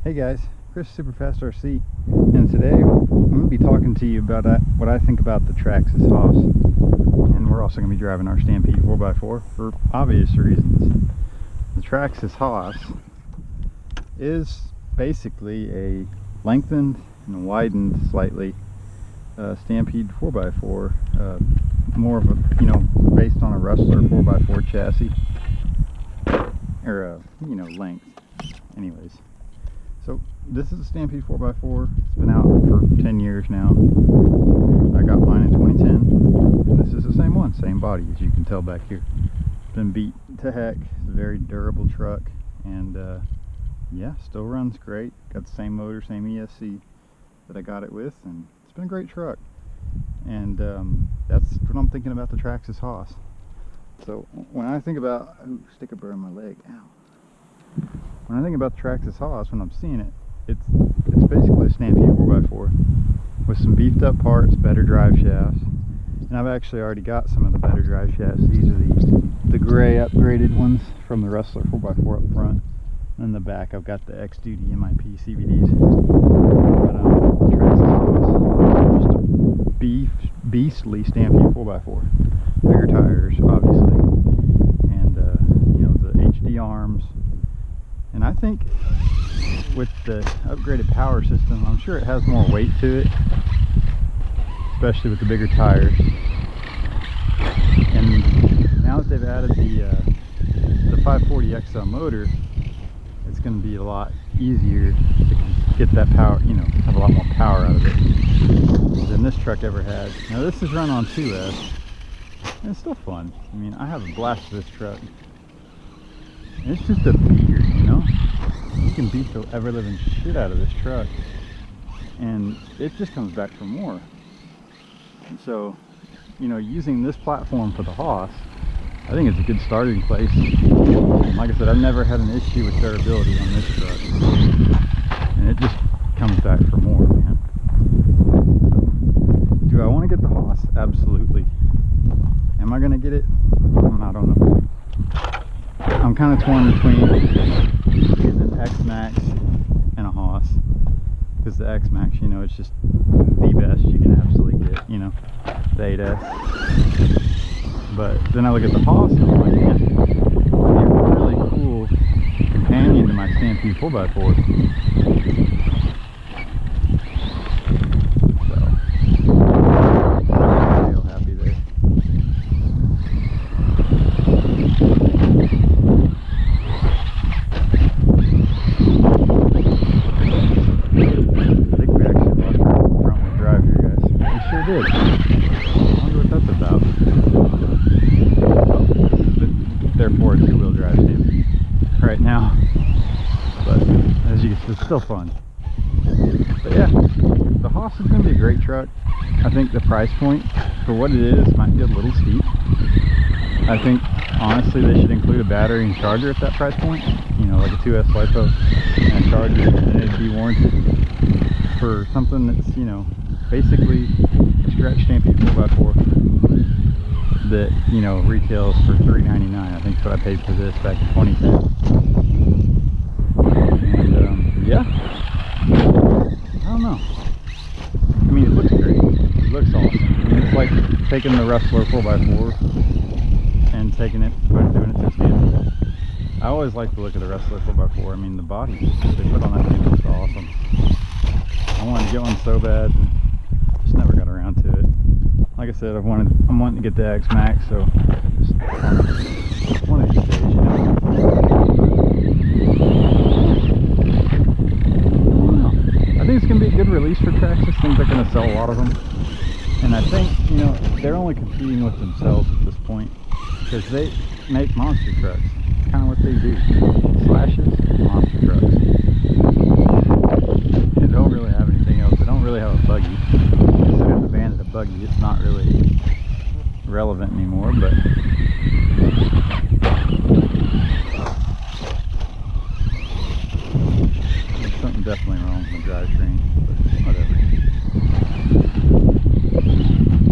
Hey guys, Chris Superfast RC, and today I'm going to be talking to you about what I think about the Traxxas HOSS, and we're also going to be driving our Stampede 4x4 for obvious reasons. The Traxxas HOSS is basically a lengthened and widened slightly Stampede 4x4, more of a, based on a Rustler 4x4 chassis, or length. Anyways. So this is a Stampede 4x4. It's been out for 10 years now. I got mine in 2010. And this is the same one, same body, as you can tell back here. It's been beat to heck. It's a very durable truck. And yeah, still runs great. Got the same motor, same ESC that I got it with. And it's been a great truck. And that's what I'm thinking about the Traxxas HOSS. So when I think about... Ooh, stick a burr on my leg. Ow. When I think about the Traxxas HOSS, when I'm seeing it, it's basically a Stampede 4x4 with some beefed up parts, better drive shafts, and I've actually already got some of the better drive shafts. These are the gray upgraded ones from the Rustler 4x4 up front, and in the back I've got the X Duty MIP CVDs. But the Traxxas HOSS, just a beastly Stampede 4x4, bigger tires obviously, and the HD arms. And I think with the upgraded power system, I'm sure it has more weight to it, especially with the bigger tires. And now that they've added the 540XL motor, it's going to be a lot easier to get that power, have a lot more power out of it than this truck ever had. Now this is run on 2S, and it's still fun. I mean, I have a blast with this truck. It's just a beater, You can beat the ever-living shit out of this truck, and it just comes back for more. And so, using this platform for the HOSS, I think it's a good starting place. And like I said, I've never had an issue with durability on this truck, and it just comes back for more, man. So, do I want to get the HOSS? Absolutely. Am I going to get it? I don't know. I'm kind of torn between an X-Max and a HOSS, because the X-Max, it's just the best you can absolutely get, the 8S. But then I look at the HOSS and I'm like, man, it'd be a really cool companion to my Stampede 4x4. So, I'm real happy there. Did. I wonder what that's about. Oh, therefore it's two-wheel drive Stampede right now. But as you can see, it's still fun. But yeah, the HOSS is going to be a great truck. I think the price point for what it is might be a little steep. I think honestly they should include a battery and charger at that price point. Like a 2S LiPo and a charger, and it'd be warranted for something that's, basically a stretch Stampede 4x4 that, retails for $399. I think is what I paid for this back in 2010. And yeah, I don't know. I mean, it looks great. It looks awesome. I mean, it's like taking the Rustler 4x4 and doing it to a Stampede. I always like the look of the Rustler 4x4. I mean, the body they put on that thing looks awesome. I wanted to get one so bad. Just never got around to it. Like I said, I'm wanting to get the X-Max, so just one of these days, I don't know. I think it's going to be a good release for Traxxas. I think they're going to sell a lot of them. And I think, they're only competing with themselves at this point, because they make monster trucks. It's kind of what they do. Slashes, monster trucks. They don't really have anything else. They don't really have a buggy. They have abandoned a buggy. It's not really relevant anymore, but there's something definitely wrong with the drivetrain, but whatever.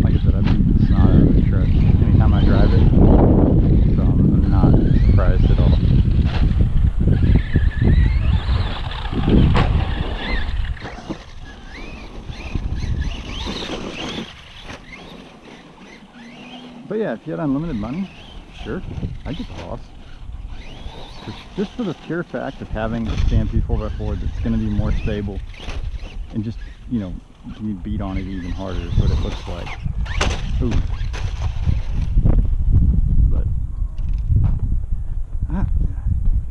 Like I said, I beat the snot out of this truck anytime I drive it, so I'm not surprised at all. But yeah, if you had unlimited money, sure, I'd get the HOSS. Just for the pure fact of having a Stampede 4x4 that's going to be more stable and just, you know, you beat on it even harder is what it looks like. Ooh.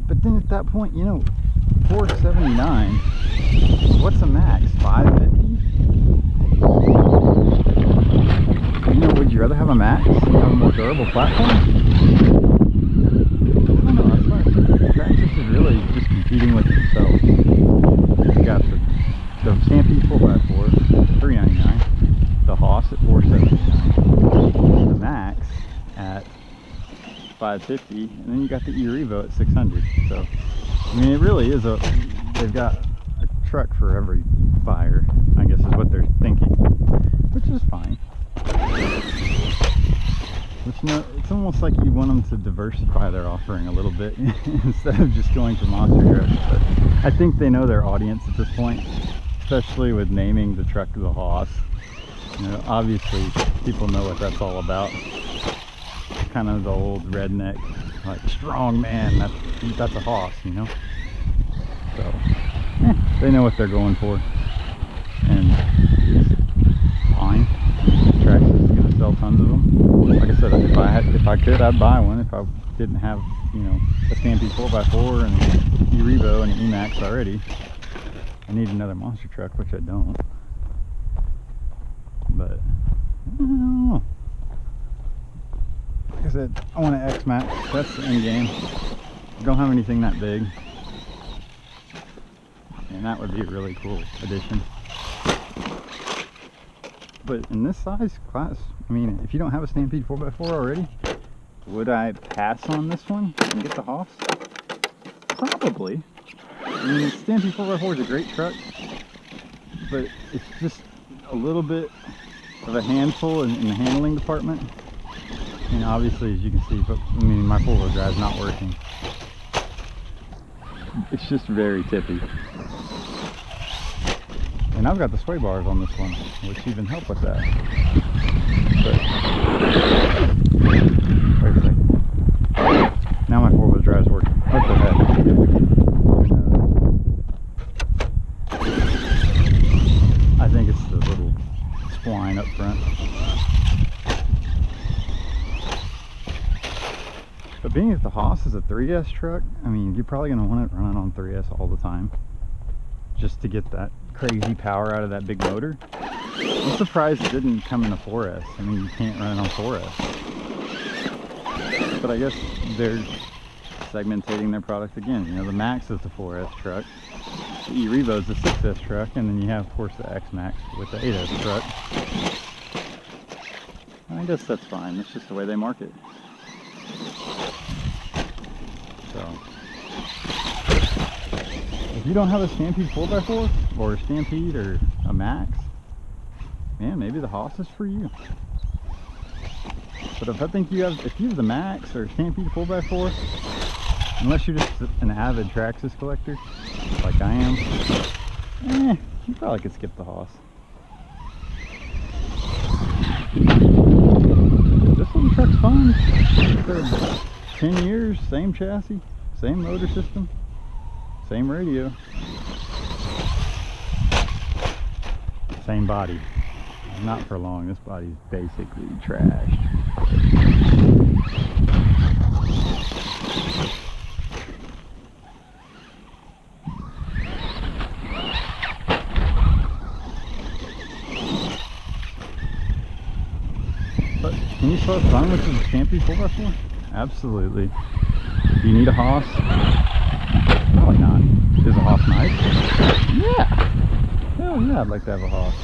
But then at that point, you know, $479, what's a max? $550? You know, would you rather have a max and have a more durable platform? I don't know, that's why Traxxas is really just competing with themselves. You got the Stampede 4x4, $399, the HOSS at $479, the max at $550, and then you got the E-Revo at $600. So I mean, it really is they've got a truck for every buyer, I guess is what they're thinking, which is fine. Which, you know, it's almost like you want them to diversify their offering a little bit instead of just going to monster trucks. But I think they know their audience at this point, especially with naming the truck the HOSS. You know, obviously people know what that's all about. Kind of the old redneck, like strong man. That's a HOSS, you know. So they know what they're going for, and it's fine. Traxxas is going to sell tons of them. Like I said, if I could, I'd buy one. If I didn't have, you know, a Stampede 4x4 and an E-Revo and an E-Max already, I need another monster truck, which I don't. But I don't know. Like I said, I want an X-Max. That's the end game. I don't have anything that big, and that would be a really cool addition. But in this size class, I mean, if you don't have a Stampede 4x4 already, would I pass on this one and get the HOSS? Probably. I mean, the Stampede 4x4 is a great truck, but it's just a little bit of a handful in the handling department. And obviously, as you can see, but I mean, my four-wheel drive is not working. It's just very tippy. And I've got the sway bars on this one, which even help with that. But, wait a second. Now my four-wheel drive is working. What the heck? I think it's the little spline up front. But being that the HOSS is a 3S truck, I mean, you're probably going to want it running on 3S all the time, just to get that crazy power out of that big motor. I'm surprised it didn't come in a 4S. I mean, you can't run it on 4S. But I guess they're segmentating their product again. You know, the Max is the 4S truck, the E-Revo is the 6S truck, and then you have, of course, the X-Max with the 8S truck. And I guess that's fine. That's just the way they market. So, if you don't have a Stampede 4x4 or a Stampede or a Max, man, maybe the HOSS is for you. But if you have the Max or Stampede 4x4, unless you're just an avid Traxxas collector like I am, you probably could skip the HOSS. This little truck's fun. For 10 years, same chassis, same motor system, same radio, same body. Not for long. This body's basically trashed. But can you still have fun with the Stampede 4x4? Absolutely. Do you need a HOSS? Probably not. Is a HOSS nice? Yeah! Hell yeah, I'd like to have a HOSS.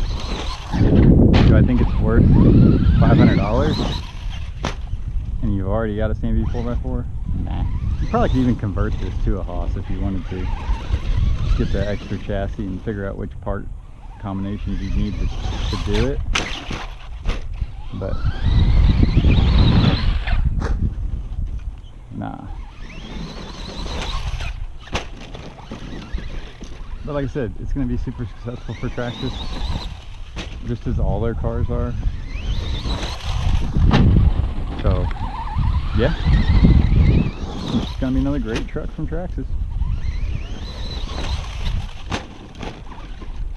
Do I think it's worth $500? And you've already got a Stampede 4x4? Nah. You probably could even convert this to a HOSS if you wanted to. Just get the extra chassis and figure out which part combinations you need to do it. But nah. But like I said, it's going to be super successful for Traxxas, just as all their cars are. So yeah, it's gonna be another great truck from Traxxas.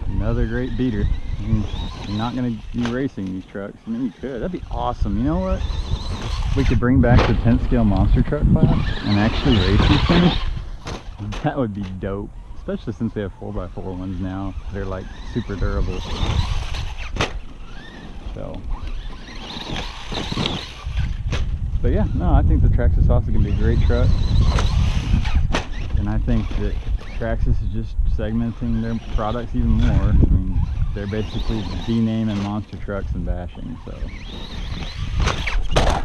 Another great beater. I mean, you're not gonna be racing these trucks. I mean, you could. That'd be awesome. You know what? We could bring back the 10th scale monster truck class and actually race these things. That would be dope. Especially since we have 4x4 ones now. They're like super durable. So. But yeah, no, I think the Traxxas HOSS is gonna be a great truck. And I think that Traxxas is just segmenting their products even more. I mean, they're basically denaming monster trucks and bashing, so.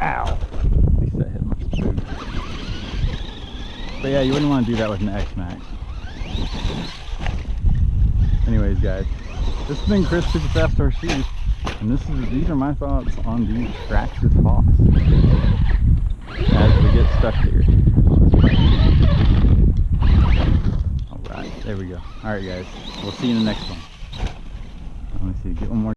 Ow! At least that hit my food. But yeah, you wouldn't want to do that with an X-Max. Anyways, guys, this has been Chris Super Fast RC, and these are my thoughts on the Traxxas HOSS as we get stuck here on this plane. Alright, there we go. Alright guys, we'll see you in the next one. Let me see, get one more.